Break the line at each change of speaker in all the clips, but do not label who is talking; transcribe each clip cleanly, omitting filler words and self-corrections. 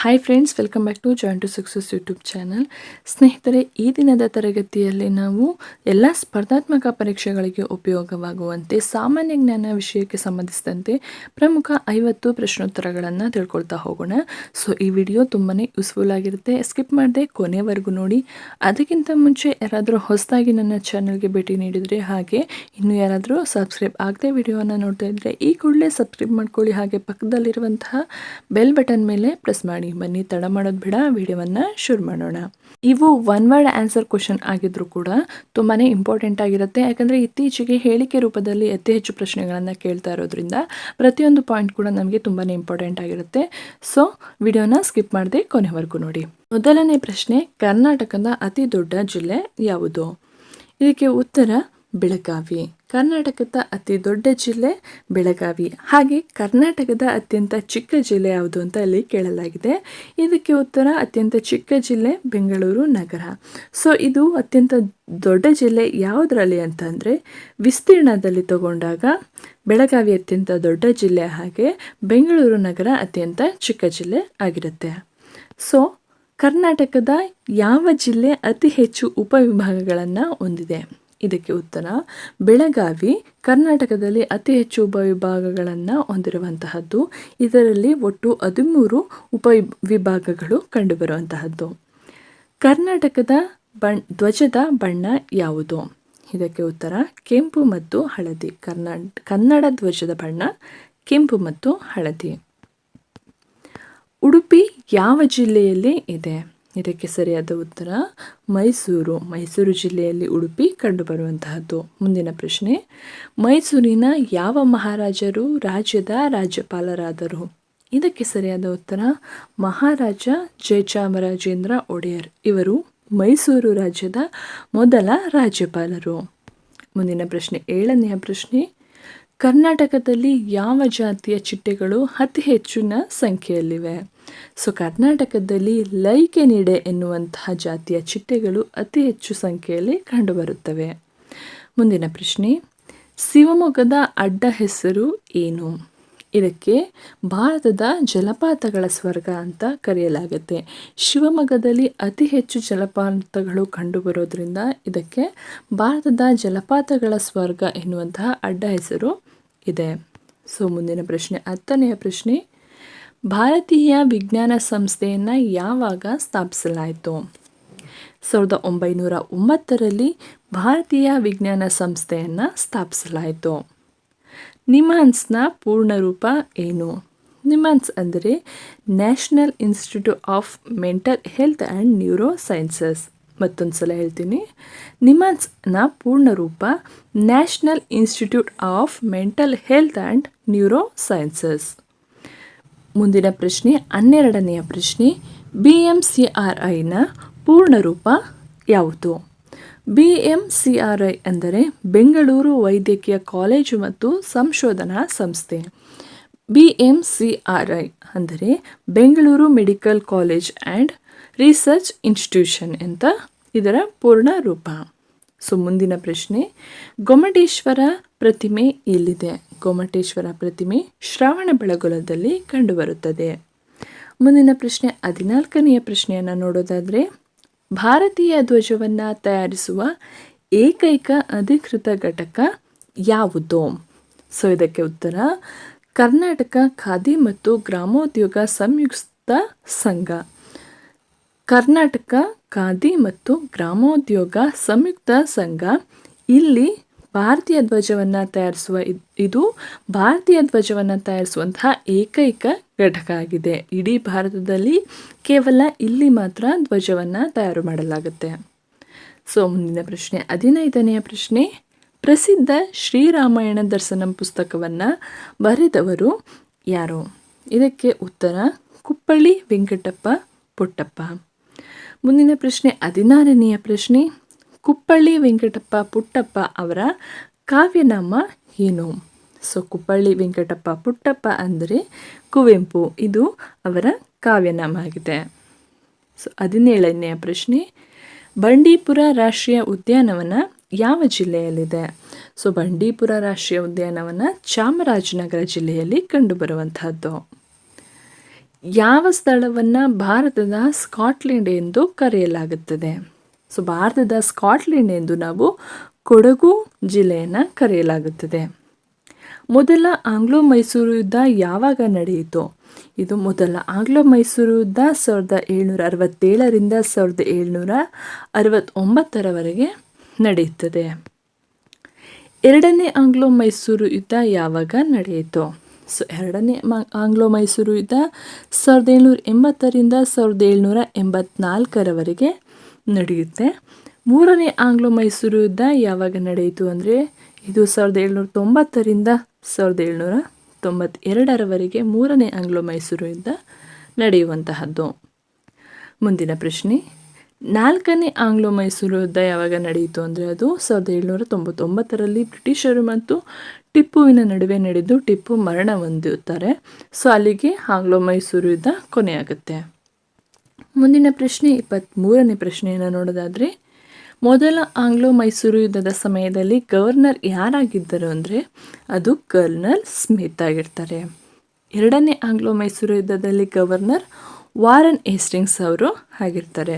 Hi friends, welcome back to join to success YouTube channel. ಸ್ನೇಹಿತರೆ, ಈ ದಿನದ ತರಗತಿಯಲ್ಲಿ ನಾವು ಎಲ್ಲ ಸ್ಪರ್ಧಾತ್ಮಕ ಪರೀಕ್ಷೆಗಳಿಗೆ ಉಪಯೋಗವಾಗುವಂತೆ ಸಾಮಾನ್ಯ ಜ್ಞಾನ ವಿಷಯಕ್ಕೆ ಸಂಬಂಧಿಸಿದಂತೆ ಪ್ರಮುಖ 50 ಪ್ರಶ್ನೋತ್ತರಗಳನ್ನು ತಿಳ್ಕೊಳ್ತಾ ಹೋಗೋಣ. ಸೊ ಈ ವಿಡಿಯೋ ತುಂಬಾ ಯೂಸ್ಫುಲ್ ಆಗಿರುತ್ತೆ. ಸ್ಕಿಪ್ ಮಾಡದೆ ಕೊನೆವರೆಗೂ ನೋಡಿ. ಅದಕ್ಕಿಂತ ಮುಂಚೆ ಯಾರಾದರೂ ಹೊಸದಾಗಿ ನನ್ನ ಚಾನಲ್ಗೆ ಭೇಟಿ ನೀಡಿದರೆ, ಹಾಗೆ ಇನ್ನು ಯಾರಾದರೂ ಸಬ್ಸ್ಕ್ರೈಬ್ ಆಗದೆ ವಿಡಿಯೋವನ್ನು ನೋಡ್ತಾ ಇದ್ದರೆ ಈ ಕೂಡಲೇ ಸಬ್ಸ್ಕ್ರೈಬ್ ಮಾಡ್ಕೊಳ್ಳಿ. ಹಾಗೆ ಪಕ್ಕದಲ್ಲಿರುವಂತಹ ಬೆಲ್ ಬಟನ್ ಮೇಲೆ ಪ್ರೆಸ್ ಮಾಡಿ. ಬನ್ನಿ, ತಡ ಮಾಡೋದು ಬೇಡ, ವಿಡಿಯೋವನ್ನು ಶುರು ಮಾಡೋಣ. ಇವು ಒನ್ ವರ್ಡ್ ಆನ್ಸರ್ ಕ್ವಶನ್ ಆಗಿದ್ರು ಕೂಡ ತುಂಬಾ ಇಂಪಾರ್ಟೆಂಟ್ ಆಗಿರುತ್ತೆ. ಯಾಕಂದರೆ ಇತ್ತೀಚೆಗೆ ಹೇಳಿಕೆ ರೂಪದಲ್ಲಿ ಅತಿ ಹೆಚ್ಚು ಪ್ರಶ್ನೆಗಳನ್ನು ಕೇಳ್ತಾ ಇರೋದ್ರಿಂದ ಪ್ರತಿಯೊಂದು ಪಾಯಿಂಟ್ ಕೂಡ ನಮಗೆ ತುಂಬಾ ಇಂಪಾರ್ಟೆಂಟ್ ಆಗಿರುತ್ತೆ. ಸೊ ವಿಡಿಯೋನ ಸ್ಕಿಪ್ ಮಾಡದೆ ಕೊನೆವರೆಗೂ ನೋಡಿ. ಮೊದಲನೇ ಪ್ರಶ್ನೆ, ಕರ್ನಾಟಕದ ಅತಿ ದೊಡ್ಡ ಜಿಲ್ಲೆ ಯಾವುದು? ಇದಕ್ಕೆ ಉತ್ತರ ಬೆಳಗಾವಿ. ಕರ್ನಾಟಕದ ಅತಿ ದೊಡ್ಡ ಜಿಲ್ಲೆ ಬೆಳಗಾವಿ. ಹಾಗೆ ಕರ್ನಾಟಕದ ಅತ್ಯಂತ ಚಿಕ್ಕ ಜಿಲ್ಲೆ ಯಾವುದು ಅಂತ ಅಲ್ಲಿ ಕೇಳಲಾಗಿದೆ. ಇದಕ್ಕೆ ಉತ್ತರ ಅತ್ಯಂತ ಚಿಕ್ಕ ಜಿಲ್ಲೆ ಬೆಂಗಳೂರು ನಗರ. ಸೊ ಇದು ಅತ್ಯಂತ ದೊಡ್ಡ ಜಿಲ್ಲೆ ಯಾವುದರಲ್ಲಿ ಅಂತಂದರೆ ವಿಸ್ತೀರ್ಣದಲ್ಲಿ ತಗೊಂಡಾಗ ಬೆಳಗಾವಿ ಅತ್ಯಂತ ದೊಡ್ಡ ಜಿಲ್ಲೆ, ಹಾಗೆ ಬೆಂಗಳೂರು ನಗರ ಅತ್ಯಂತ ಚಿಕ್ಕ ಜಿಲ್ಲೆ ಆಗಿರುತ್ತೆ. ಸೊ ಕರ್ನಾಟಕದ ಯಾವ ಜಿಲ್ಲೆ ಅತಿ ಹೆಚ್ಚು ಉಪವಿಭಾಗಗಳನ್ನು ಹೊಂದಿದೆ? ಇದಕ್ಕೆ ಉತ್ತರ ಬೆಳಗಾವಿ ಕರ್ನಾಟಕದಲ್ಲಿ ಅತಿ ಹೆಚ್ಚು ಉಪವಿಭಾಗಗಳನ್ನು ಹೊಂದಿರುವಂತಹದ್ದು. ಇದರಲ್ಲಿ ಒಟ್ಟು 13 ಉಪವಿಭಾಗಗಳು ಕಂಡುಬರುವಂತಹದ್ದು. ಕರ್ನಾಟಕದ ಧ್ವಜದ ಬಣ್ಣ ಯಾವುದು? ಇದಕ್ಕೆ ಉತ್ತರ ಕೆಂಪು ಮತ್ತು ಹಳದಿ. ಕನ್ನಡ ಧ್ವಜದ ಬಣ್ಣ ಕೆಂಪು ಮತ್ತು ಹಳದಿ. ಉಡುಪಿ ಯಾವ ಜಿಲ್ಲೆಯಲ್ಲಿ ಇದೆ? ಇದಕ್ಕೆ ಸರಿಯಾದ ಉತ್ತರ ಮೈಸೂರು. ಮೈಸೂರು ಜಿಲ್ಲೆಯಲ್ಲಿ ಉಡುಪಿ ಕಂಡುಬರುವಂತಹದ್ದು. ಮುಂದಿನ ಪ್ರಶ್ನೆ, ಮೈಸೂರಿನ ಯಾವ ಮಹಾರಾಜರು ರಾಜ್ಯದ ರಾಜ್ಯಪಾಲರಾದರು? ಇದಕ್ಕೆ ಸರಿಯಾದ ಉತ್ತರ ಮಹಾರಾಜ ಜಯಚಾಮರಾಜೇಂದ್ರ ಒಡೆಯರ್. ಇವರು ಮೈಸೂರು ರಾಜ್ಯದ ಮೊದಲ ರಾಜ್ಯಪಾಲರು. ಮುಂದಿನ ಪ್ರಶ್ನೆ, 7ನೆಯ ಪ್ರಶ್ನೆ, ಕರ್ನಾಟಕದಲ್ಲಿ ಯಾವ ಜಾತಿಯ ಚಿಟ್ಟೆಗಳು ಅತಿ ಹೆಚ್ಚಿನ ಸಂಖ್ಯೆಯಲ್ಲಿವೆ? ಸೊ ಕರ್ನಾಟಕದಲ್ಲಿ ಲೈಕೆನಿಡೆ ಎನ್ನುವಂತಹ ಜಾತಿಯ ಚಿಟ್ಟೆಗಳು ಅತಿ ಹೆಚ್ಚು ಸಂಖ್ಯೆಯಲ್ಲಿ ಕಂಡುಬರುತ್ತವೆ. ಮುಂದಿನ ಪ್ರಶ್ನೆ, ಶಿವಮೊಗ್ಗದ ಅಡ್ಡ ಹೆಸರು ಏನು? ಇದಕ್ಕೆ ಭಾರತದ ಜಲಪಾತಗಳ ಸ್ವರ್ಗ ಅಂತ ಕರೆಯಲಾಗುತ್ತೆ. ಶಿವಮೊಗ್ಗದಲ್ಲಿ ಅತಿ ಹೆಚ್ಚು ಜಲಪಾತಗಳು ಕಂಡುಬರೋದ್ರಿಂದ ಇದಕ್ಕೆ ಭಾರತದ ಜಲಪಾತಗಳ ಸ್ವರ್ಗ ಎನ್ನುವಂತಹ ಅಡ್ಡ ಹೆಸರು ಇದೆ. ಸೊ ಮುಂದಿನ ಪ್ರಶ್ನೆ, 10ನೆಯ ಪ್ರಶ್ನೆ, ಭಾರತೀಯ ವಿಜ್ಞಾನ ಸಂಸ್ಥೆಯನ್ನು ಯಾವಾಗ ಸ್ಥಾಪಿಸಲಾಯಿತು? 1909ರಲ್ಲಿ ಭಾರತೀಯ ವಿಜ್ಞಾನ ಸಂಸ್ಥೆಯನ್ನು ಸ್ಥಾಪಿಸಲಾಯಿತು. ನಿಮ್ಹಾನ್ಸ್ನ ಪೂರ್ಣ ರೂಪ ಏನು? ನಿಮ್ಹಾನ್ಸ್ ಅಂದರೆ national institute of mental health and neuro sciences. ಮತ್ತೊಂದು ಸಲ ಹೇಳ್ತೀನಿ, ನಿಮ್ಹಾನ್ಸ್ನ ಪೂರ್ಣ ರೂಪ national institute of mental health and neuro sciences. ಮುಂದಿನ ಪ್ರಶ್ನೆ, 12ನೆಯ ಪ್ರಶ್ನೆ, BMCRIನ ಪೂರ್ಣ ರೂಪ ಯಾವುದು? BMCRI ಅಂದರೆ ಬೆಂಗಳೂರು ವೈದ್ಯಕೀಯ ಕಾಲೇಜು ಮತ್ತು ಸಂಶೋಧನಾ ಸಂಸ್ಥೆ. BMCRI ಅಂದರೆ Bengaluru medical college and research institution ಅಂತ ಇದರ ಪೂರ್ಣ ರೂಪ. ಸೊ ಮುಂದಿನ ಪ್ರಶ್ನೆ, ಗೊಮ್ಮಟೇಶ್ವರ ಪ್ರತಿಮೆ ಎಲ್ಲಿದೆ? ಗೊಮ್ಮಟೇಶ್ವರ ಪ್ರತಿಮೆ ಶ್ರವಣಬೆಳಗೊಳದಲ್ಲಿ ಕಂಡುಬರುತ್ತದೆ. ಮುಂದಿನ ಪ್ರಶ್ನೆ, 14ನೆಯ ಪ್ರಶ್ನೆಯನ್ನು ನೋಡೋದಾದರೆ, ಭಾರತೀಯ ಧ್ವಜವನ್ನು ತಯಾರಿಸುವ ಏಕೈಕ ಅಧಿಕೃತ ಘಟಕ ಯಾವುದು? ಸೊ ಇದಕ್ಕೆ ಉತ್ತರ ಕರ್ನಾಟಕ ಖಾದಿ ಮತ್ತು ಗ್ರಾಮೋದ್ಯೋಗ ಸಂಯುಕ್ತ ಸಂಘ. ಕರ್ನಾಟಕ ಖಾದಿ ಮತ್ತು ಗ್ರಾಮೋದ್ಯೋಗ ಸಂಯುಕ್ತ ಸಂಘ ಇಲ್ಲಿ ಭಾರತೀಯ ಧ್ವಜವನ್ನು ತಯಾರಿಸುವ ಇದು ಭಾರತೀಯ ಧ್ವಜವನ್ನು ತಯಾರಿಸುವಂತಹ ಏಕೈಕ ಘಟಕ ಆಗಿದೆ. ಇಡೀ ಭಾರತದಲ್ಲಿ ಕೇವಲ ಇಲ್ಲಿ ಮಾತ್ರ ಧ್ವಜವನ್ನು ತಯಾರು ಮಾಡಲಾಗುತ್ತೆ. ಸೊ ಮುಂದಿನ ಪ್ರಶ್ನೆ, 15ನೆಯ ಪ್ರಶ್ನೆ, ಪ್ರಸಿದ್ಧ ಶ್ರೀರಾಮಾಯಣ ದರ್ಶನಂ ಪುಸ್ತಕವನ್ನು ಬರೆದವರು ಯಾರು? ಇದಕ್ಕೆ ಉತ್ತರ ಕುಪ್ಪಳ್ಳಿ ವೆಂಕಟಪ್ಪ ಪುಟ್ಟಪ್ಪ. ಮುಂದಿನ ಪ್ರಶ್ನೆ, 16ನೆಯ ಪ್ರಶ್ನೆ, ಕುಪ್ಪಳ್ಳಿ ವೆಂಕಟಪ್ಪ ಪುಟ್ಟಪ್ಪ ಅವರ ಕಾವ್ಯನಾಮ ಏನು? ಸೊ ಕುಪ್ಪಳ್ಳಿ ವೆಂಕಟಪ್ಪ ಪುಟ್ಟಪ್ಪ ಅಂದರೆ ಕುವೆಂಪು, ಇದು ಅವರ ಕಾವ್ಯನಾಮ ಆಗಿದೆ. ಸೊ 17ನೆಯ ಪ್ರಶ್ನೆ, ಬಂಡೀಪುರ ರಾಷ್ಟ್ರೀಯ ಉದ್ಯಾನವನ ಯಾವ ಜಿಲ್ಲೆಯಲ್ಲಿದೆ? ಸೊ ಬಂಡೀಪುರ ರಾಷ್ಟ್ರೀಯ ಉದ್ಯಾನವನ ಚಾಮರಾಜನಗರ ಜಿಲ್ಲೆಯಲ್ಲಿ ಕಂಡುಬರುವಂತಹದ್ದು. ಯಾವ ಸ್ಥಳವನ್ನು ಭಾರತದ ಸ್ಕಾಟ್ಲೆಂಡ್ ಎಂದು ಕರೆಯಲಾಗುತ್ತದೆ? ಸೊ ಭಾರತದ ಸ್ಕಾಟ್ಲೆಂಡ್ ಎಂದು ನಾವು ಕೊಡಗು ಜಿಲ್ಲೆಯನ್ನು ಕರೆಯಲಾಗುತ್ತದೆ. ಮೊದಲ ಆಂಗ್ಲೋ ಮೈಸೂರು ಯುದ್ಧ ಯಾವಾಗ ನಡೆಯಿತು? ಇದು ಮೊದಲ ಆಂಗ್ಲೋ ಮೈಸೂರು ಯುದ್ಧ 1767ರಿಂದ 1769ರವರೆಗೆ ನಡೆಯುತ್ತದೆ. ಎರಡನೇ ಆಂಗ್ಲೋ ಮೈಸೂರು ಯುದ್ಧ ಯಾವಾಗ ನಡೆಯಿತು? ಸೊ ಎರಡನೇ ಆಂಗ್ಲೋ ಮೈಸೂರು ಯುದ್ಧ 1780ರಿಂದ 1784ರವರೆಗೆ ನಡೆಯುತ್ತೆ. ಮೂರನೇ ಆಂಗ್ಲೋ ಮೈಸೂರು ಯುದ್ಧ ಯಾವಾಗ ನಡೆಯಿತು ಅಂದರೆ ಇದು 1790ರಿಂದ 1792ರವರೆಗೆ ಮೂರನೇ ಆಂಗ್ಲೋ ಮೈಸೂರು ಯುದ್ಧ ನಡೆಯುವಂತಹದ್ದು. ಮುಂದಿನ ಪ್ರಶ್ನೆ, ನಾಲ್ಕನೇ ಆಂಗ್ಲೋ ಮೈಸೂರು ಯುದ್ಧ ಯಾವಾಗ ನಡೆಯಿತು ಅಂದರೆ ಅದು 1799ರಲ್ಲಿ ಬ್ರಿಟಿಷರು ಮತ್ತು ಟಿಪ್ಪುವಿನ ನಡುವೆ ನಡೆದು ಟಿಪ್ಪು ಮರಣ ಹೊಂದುತ್ತಾರೆ. ಸೊ ಅಲ್ಲಿಗೆ ಆಂಗ್ಲೋ ಮೈಸೂರು ಯುದ್ಧ ಕೊನೆಯಾಗುತ್ತೆ. ಮುಂದಿನ ಪ್ರಶ್ನೆ 23ನೇ ಪ್ರಶ್ನೆಯನ್ನು ನೋಡೋದಾದರೆ, ಮೊದಲ ಆಂಗ್ಲೋ ಮೈಸೂರು ಯುದ್ಧದ ಸಮಯದಲ್ಲಿ ಗವರ್ನರ್ ಯಾರಾಗಿದ್ದರು ಅಂದರೆ ಅದು ಕರ್ನಲ್ ಸ್ಮಿತ್ ಆಗಿರ್ತಾರೆ. ಎರಡನೇ ಆಂಗ್ಲೋ ಮೈಸೂರು ಯುದ್ಧದಲ್ಲಿ ಗವರ್ನರ್ ವಾರನ್ ಹೇಸ್ಟಿಂಗ್ಸ್ ಅವರು ಆಗಿರ್ತಾರೆ.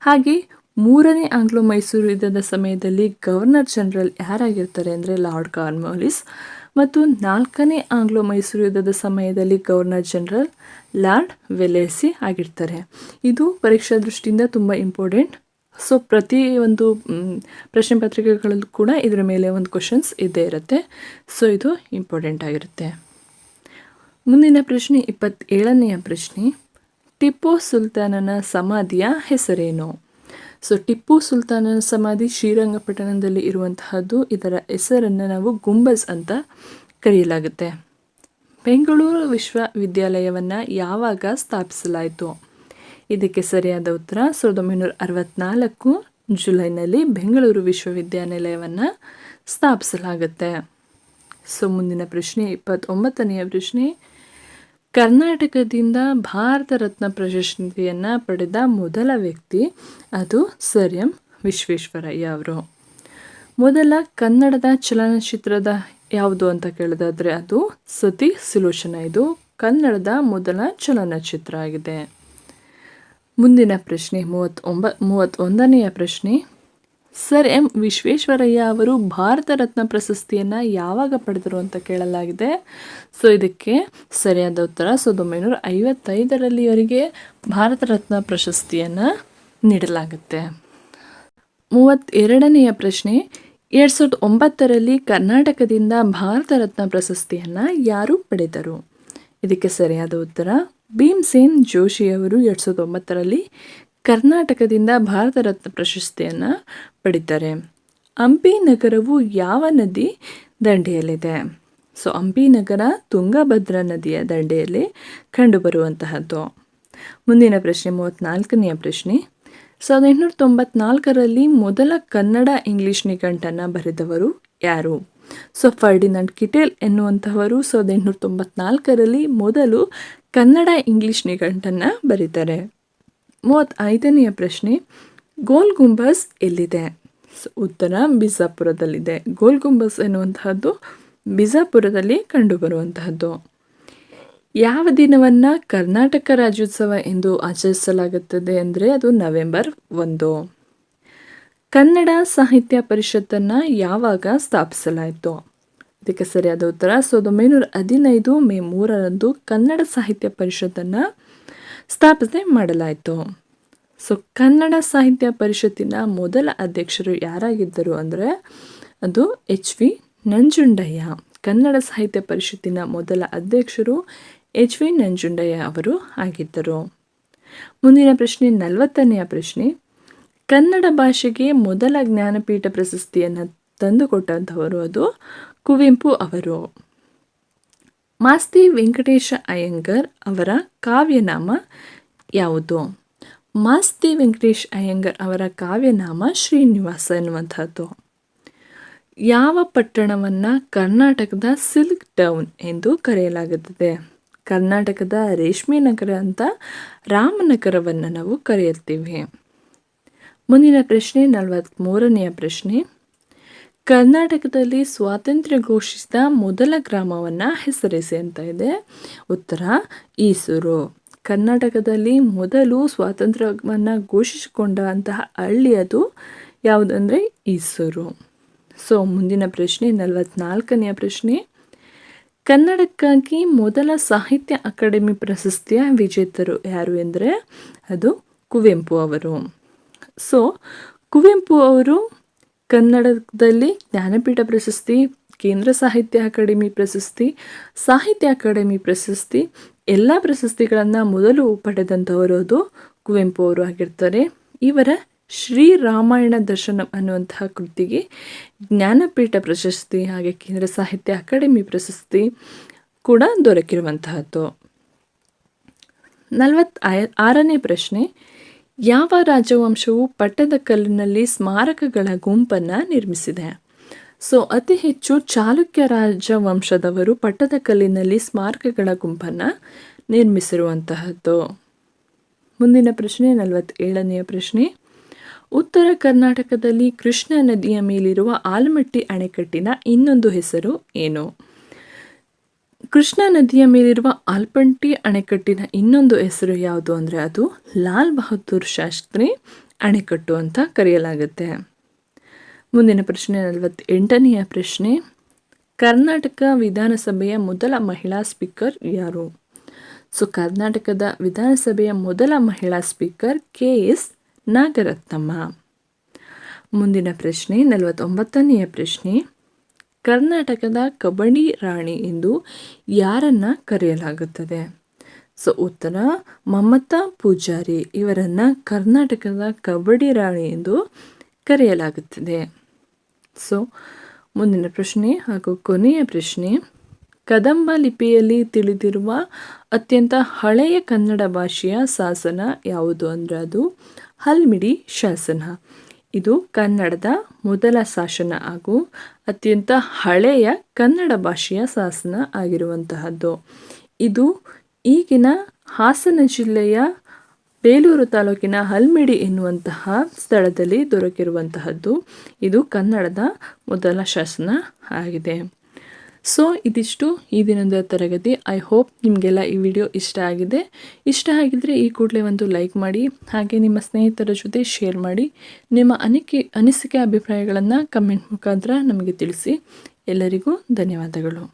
ಹಾಗೆ ಮೂರನೇ ಆಂಗ್ಲೋ ಮೈಸೂರು ಯುದ್ಧದ ಸಮಯದಲ್ಲಿ ಗವರ್ನರ್ ಜನರಲ್ ಯಾರಾಗಿರ್ತಾರೆ ಅಂದರೆ ಲಾರ್ಡ್ ಕಾರ್ನ್ವಾಲಿಸ್. ಮತ್ತು ನಾಲ್ಕನೇ ಆಂಗ್ಲೋ ಮೈಸೂರು ಯುದ್ಧದ ಸಮಯದಲ್ಲಿ ಗವರ್ನರ್ ಜನರಲ್ ಲಾರ್ಡ್ ವೆಲ್ಲೆಸ್ಲಿ ಆಗಿರ್ತಾರೆ. ಇದು ಪರೀಕ್ಷಾ ದೃಷ್ಟಿಯಿಂದ ತುಂಬ ಇಂಪಾರ್ಟೆಂಟ್. ಸೊ ಪ್ರತಿ ಒಂದು ಪ್ರಶ್ನೆ ಪತ್ರಿಕೆಗಳಲ್ಲೂ ಕೂಡ ಇದರ ಮೇಲೆ ಒಂದು ಕ್ವಶನ್ಸ್ ಇದ್ದೇ ಇರುತ್ತೆ. ಸೊ ಇದು ಇಂಪಾರ್ಟೆಂಟ್ ಆಗಿರುತ್ತೆ. ಮುಂದಿನ ಪ್ರಶ್ನೆ 27ನೆಯ ಪ್ರಶ್ನೆ, ಟಿಪ್ಪು ಸುಲ್ತಾನನ ಸಮಾಧಿಯ ಹೆಸರೇನು? ಸೊ ಟಿಪ್ಪು ಸುಲ್ತಾನನ ಸಮಾಧಿ ಶ್ರೀರಂಗಪಟ್ಟಣದಲ್ಲಿ ಇರುವಂತಹದ್ದು. ಇದರ ಹೆಸರನ್ನು ನಾವು ಗುಂಬಜ್ ಅಂತ ಕರೆಯಲಾಗುತ್ತೆ. ಬೆಂಗಳೂರು ವಿಶ್ವವಿದ್ಯಾಲಯವನ್ನು ಯಾವಾಗ ಸ್ಥಾಪಿಸಲಾಯಿತು? ಇದಕ್ಕೆ ಸರಿಯಾದ ಉತ್ತರ 1964 ಜುಲೈನಲ್ಲಿ ಬೆಂಗಳೂರು ವಿಶ್ವವಿದ್ಯಾನಿಲಯವನ್ನು ಸ್ಥಾಪಿಸಲಾಗುತ್ತೆ. ಸೊ ಮುಂದಿನ ಪ್ರಶ್ನೆ 29ನೆಯ ಪ್ರಶ್ನೆ, ಕರ್ನಾಟಕದಿಂದ ಭಾರತ ರತ್ನ ಪ್ರಶಸ್ತಿಯನ್ನು ಪಡೆದ ಮೊದಲ ವ್ಯಕ್ತಿ ಅದು ಸರ್ ಎಂ ವಿಶ್ವೇಶ್ವರಯ್ಯ ಅವರು. ಮೊದಲ ಕನ್ನಡದ ಚಲನಚಿತ್ರದ ಯಾವುದು ಅಂತ ಕೇಳೋದಾದರೆ ಅದು ಸತಿ ಸುಲೋಚನ. ಇದು ಕನ್ನಡದ ಮೊದಲ ಚಲನಚಿತ್ರ ಆಗಿದೆ. ಮುಂದಿನ ಪ್ರಶ್ನೆ 31ನೆಯ ಪ್ರಶ್ನೆ, ಸರ್ ಎಂ ವಿಶ್ವೇಶ್ವರಯ್ಯ ಅವರು ಭಾರತ ರತ್ನ ಪ್ರಶಸ್ತಿಯನ್ನು ಯಾವಾಗ ಪಡೆದರು ಅಂತ ಕೇಳಲಾಗಿದೆ. ಸೊ ಇದಕ್ಕೆ ಸರಿಯಾದ ಉತ್ತರ 1955ರಲ್ಲಿ ಅವರಿಗೆ ಭಾರತ ರತ್ನ ಪ್ರಶಸ್ತಿಯನ್ನು ನೀಡಲಾಗುತ್ತೆ. 32ನೆಯ ಪ್ರಶ್ನೆ, 2009ರಲ್ಲಿ ಕರ್ನಾಟಕದಿಂದ ಭಾರತ ರತ್ನ ಪ್ರಶಸ್ತಿಯನ್ನು ಯಾರು ಪಡೆದರು? ಇದಕ್ಕೆ ಸರಿಯಾದ ಉತ್ತರ ಭೀಮ್ಸೇನ್ ಜೋಶಿ ಅವರು 2009ರಲ್ಲಿ ಕರ್ನಾಟಕದಿಂದ ಭಾರತ ರತ್ನ ಪ್ರಶಸ್ತಿಯನ್ನು ಪಡಿತಾರೆ. ಹಂಪಿ ನಗರವು ಯಾವ ನದಿ ದಂಡೆಯಲ್ಲಿದೆ? ಸೊ ಹಂಪಿ ನಗರ ತುಂಗಭದ್ರಾ ನದಿಯ ದಂಡೆಯಲ್ಲಿ ಕಂಡುಬರುವಂತಹದ್ದು. ಮುಂದಿನ ಪ್ರಶ್ನೆ 34ನೆಯ ಪ್ರಶ್ನೆ, 1894ರಲ್ಲಿ ಮೊದಲ ಕನ್ನಡ ಇಂಗ್ಲಿಷ್ ನಿಘಂಟನ್ನು ಬರೆದವರು ಯಾರು? ಸೊ ಫರ್ಡಿನಾಂಡ್ ಕಿಟೆಲ್ ಎನ್ನುವಂತಹವರು 1894ರಲ್ಲಿ ಮೊದಲು ಕನ್ನಡ ಇಂಗ್ಲಿಷ್ ನಿಘಂಟನ್ನು ಬರೀತಾರೆ. 35ನೆಯ ಪ್ರಶ್ನೆ, ಗೋಲ್ ಗುಂಬಜ್ ಎಲ್ಲಿದೆ? ಉತ್ತರ ಬಿಜಾಪುರದಲ್ಲಿದೆ. ಗೋಲ್ ಗುಂಬಜ್ ಎನ್ನುವಂತಹದ್ದು ಬಿಜಾಪುರದಲ್ಲಿ ಕಂಡುಬರುವಂತಹದ್ದು. ಯಾವ ದಿನವನ್ನು ಕರ್ನಾಟಕ ರಾಜ್ಯೋತ್ಸವ ಎಂದು ಆಚರಿಸಲಾಗುತ್ತದೆ ಅಂದರೆ ಅದು ನವೆಂಬರ್ 1. ಕನ್ನಡ ಸಾಹಿತ್ಯ ಪರಿಷತ್ತನ್ನು ಯಾವಾಗ ಸ್ಥಾಪಿಸಲಾಯಿತು? ಇದಕ್ಕೆ ಸರಿಯಾದ ಉತ್ತರ 1915 ಮೇ 3ರಂದು ಕನ್ನಡ ಸಾಹಿತ್ಯ ಪರಿಷತ್ತನ್ನು ಸ್ಥಾಪನೆ ಮಾಡಲಾಯಿತು. ಸೊ ಕನ್ನಡ ಸಾಹಿತ್ಯ ಪರಿಷತ್ತಿನ ಮೊದಲ ಅಧ್ಯಕ್ಷರು ಯಾರಾಗಿದ್ದರು ಅಂದರೆ ಅದು HV ನಂಜುಂಡಯ್ಯ. ಕನ್ನಡ ಸಾಹಿತ್ಯ ಪರಿಷತ್ತಿನ ಮೊದಲ ಅಧ್ಯಕ್ಷರು HV ನಂಜುಂಡಯ್ಯ ಅವರು ಆಗಿದ್ದರು. ಮುಂದಿನ ಪ್ರಶ್ನೆ 40ನೆಯ ಪ್ರಶ್ನೆ, ಕನ್ನಡ ಭಾಷೆಗೆ ಮೊದಲ ಜ್ಞಾನಪೀಠ ಪ್ರಶಸ್ತಿಯನ್ನು ತಂದುಕೊಟ್ಟಂಥವರು ಅದು ಕುವೆಂಪು ಅವರು. ಮಾಸ್ತಿ ವೆಂಕಟೇಶ ಅಯ್ಯಂಗಾರ್ ಅವರ ಕಾವ್ಯನಾಮ ಯಾವುದು? ಮಾಸ್ತಿ ವೆಂಕಟೇಶ್ ಅಯ್ಯಂಗಾರ್ ಅವರ ಕಾವ್ಯನಾಮ ಶ್ರೀನಿವಾಸ ಎನ್ನುವಂಥದ್ದು. ಯಾವ ಪಟ್ಟಣವನ್ನು ಕರ್ನಾಟಕದ ಸಿಲ್ಕ್ ಟೌನ್ ಎಂದು ಕರೆಯಲಾಗುತ್ತದೆ? ಕರ್ನಾಟಕದ ರೇಷ್ಮೆ ನಗರ ಅಂತ ರಾಮನಗರವನ್ನು ನಾವು ಕರೆಯುತ್ತೀವಿ. ಮುಂದಿನ ಪ್ರಶ್ನೆ 43ನೆಯ ಪ್ರಶ್ನೆ, ಕರ್ನಾಟಕದಲ್ಲಿ ಸ್ವಾತಂತ್ರ್ಯ ಘೋಷಿಸಿದ ಮೊದಲ ಗ್ರಾಮವನ್ನು ಹೆಸರಿಸಿ ಅಂತ ಇದೆ. ಉತ್ತರ ಈಸೂರು. ಕರ್ನಾಟಕದಲ್ಲಿ ಮೊದಲು ಸ್ವಾತಂತ್ರ್ಯವನ್ನು ಘೋಷಿಸಿಕೊಂಡ ಅಂತಹ ಹಳ್ಳಿ ಅದು ಯಾವುದಂದರೆ ಈಸೂರು. ಸೊ ಮುಂದಿನ ಪ್ರಶ್ನೆ 44ನೆಯ ಪ್ರಶ್ನೆ. ಕನ್ನಡಕ್ಕಾಗಿ ಮೊದಲ ಸಾಹಿತ್ಯ ಅಕಾಡೆಮಿ ಪ್ರಶಸ್ತಿಯ ವಿಜೇತರು ಯಾರು ಎಂದರೆ ಅದು ಕುವೆಂಪು ಅವರು. ಸೊ ಕುವೆಂಪು ಅವರು ಕನ್ನಡದಲ್ಲಿ ಜ್ಞಾನಪೀಠ ಪ್ರಶಸ್ತಿ, ಕೇಂದ್ರ ಸಾಹಿತ್ಯ ಅಕಾಡೆಮಿ ಪ್ರಶಸ್ತಿ, ಸಾಹಿತ್ಯ ಅಕಾಡೆಮಿ ಪ್ರಶಸ್ತಿ ಎಲ್ಲ ಪ್ರಶಸ್ತಿಗಳನ್ನು ಮೊದಲು ಪಡೆದಂಥವರು ಅದು ಕುವೆಂಪು ಅವರು ಆಗಿರ್ತಾರೆ. ಇವರ ಶ್ರೀರಾಮಾಯಣ ದರ್ಶನಂ ಅನ್ನುವಂತಹ ಕೃತಿಗೆ ಜ್ಞಾನಪೀಠ ಪ್ರಶಸ್ತಿ ಹಾಗೆ ಕೇಂದ್ರ ಸಾಹಿತ್ಯ ಅಕಾಡೆಮಿ ಪ್ರಶಸ್ತಿ ಕೂಡ ದೊರಕಿರುವಂತಹದ್ದು. 46ನೇ ಪ್ರಶ್ನೆ. ಯಾವ ರಾಜವಂಶವು ಪಟ್ಟದಕಲ್ಲಿನಲ್ಲಿ ಸ್ಮಾರಕಗಳ ಗುಂಪನ್ನು ನಿರ್ಮಿಸಿದೆ? ಸೊ ಅತಿ ಹೆಚ್ಚು ಚಾಲುಕ್ಯ ರಾಜವಂಶದವರು ಪಟ್ಟದಕಲ್ಲಿನಲ್ಲಿ ಸ್ಮಾರಕಗಳ ಗುಂಪನ್ನು ನಿರ್ಮಿಸಿರುವಂತಹದ್ದು. ಮುಂದಿನ ಪ್ರಶ್ನೆ 47ನೆಯ ಪ್ರಶ್ನೆ. ಉತ್ತರ ಕರ್ನಾಟಕದಲ್ಲಿ ಕೃಷ್ಣಾ ನದಿಯ ಮೇಲಿರುವ ಆಲಮಟ್ಟಿ ಅಣೆಕಟ್ಟಿನ ಇನ್ನೊಂದು ಹೆಸರು ಏನು? ಕೃಷ್ಣಾ ನದಿಯ ಮೇಲಿರುವ ಆಲಮಟ್ಟಿ ಅಣೆಕಟ್ಟಿನ ಇನ್ನೊಂದು ಹೆಸರು ಯಾವುದು ಅಂದರೆ ಅದು ಲಾಲ್ ಬಹದ್ದೂರ್ ಶಾಸ್ತ್ರಿ ಅಣೆಕಟ್ಟು ಅಂತ ಕರೆಯಲಾಗುತ್ತೆ. ಮುಂದಿನ ಪ್ರಶ್ನೆ 48ನೆಯ ಪ್ರಶ್ನೆ. ಕರ್ನಾಟಕ ವಿಧಾನಸಭೆಯ ಮೊದಲ ಮಹಿಳಾ ಸ್ಪೀಕರ್ ಯಾರು? ಸೊ ಕರ್ನಾಟಕದ ವಿಧಾನಸಭೆಯ ಮೊದಲ ಮಹಿಳಾ ಸ್ಪೀಕರ್ KS ನಾಗರತ್ನಮ್ಮ. ಮುಂದಿನ ಪ್ರಶ್ನೆ 49ನೆಯ ಪ್ರಶ್ನೆ. ಕರ್ನಾಟಕದ ಕಬಡ್ಡಿ ರಾಣಿ ಎಂದು ಯಾರನ್ನು ಕರೆಯಲಾಗುತ್ತದೆ? ಸೊ ಉತ್ತರ ಮಮತಾ ಪೂಜಾರಿ ಇವರನ್ನು ಕರ್ನಾಟಕದ ಕಬಡ್ಡಿ ರಾಣಿ ಎಂದು ಕರೆಯಲಾಗುತ್ತದೆ. ಸೊ ಮುಂದಿನ ಪ್ರಶ್ನೆ ಹಾಗೂ ಕೊನೆಯ ಪ್ರಶ್ನೆ. ಕದಂಬ ಲಿಪಿಯಲ್ಲಿ ತಿಳಿದಿರುವ ಅತ್ಯಂತ ಹಳೆಯ ಕನ್ನಡ ಭಾಷೆಯ ಶಾಸನ ಯಾವುದು ಅಂದರೆ ಅದು ಹಲ್ಮಿಡಿ ಶಾಸನ. ಇದು ಕನ್ನಡದ ಮೊದಲ ಶಾಸನ ಹಾಗೂ ಅತ್ಯಂತ ಹಳೆಯ ಕನ್ನಡ ಭಾಷೆಯ ಶಾಸನ ಆಗಿರುವಂತಹದ್ದು. ಇದು ಈಗಿನ ಹಾಸನ ಜಿಲ್ಲೆಯ ಬೇಲೂರು ತಾಲೂಕಿನ ಹಲ್ಮಿಡಿ ಎನ್ನುವಂತಹ ಸ್ಥಳದಲ್ಲಿ ದೊರಕಿರುವಂತಹದ್ದು. ಇದು ಕನ್ನಡದ ಮೊದಲ ಶಾಸನ ಆಗಿದೆ. ಸೊ ಇದಿಷ್ಟು ಈ ದಿನದ ತರಗತಿ. ಐ ಹೋಪ್ ನಿಮಗೆಲ್ಲ ಈ ವಿಡಿಯೋ ಇಷ್ಟ ಆಗಿದೆ. ಇಷ್ಟ ಆಗಿದ್ದರೆ ಈ ಕೂಡಲೇ ಒಂದು ಲೈಕ್ ಮಾಡಿ, ಹಾಗೆ ನಿಮ್ಮ ಸ್ನೇಹಿತರ ಜೊತೆ ಶೇರ್ ಮಾಡಿ. ನಿಮ್ಮ ಅನಿಸಿಕೆ ಅಭಿಪ್ರಾಯಗಳನ್ನು ಕಮೆಂಟ್ ಮುಖಾಂತರ ನಮಗೆ ತಿಳಿಸಿ. ಎಲ್ಲರಿಗೂ ಧನ್ಯವಾದಗಳು.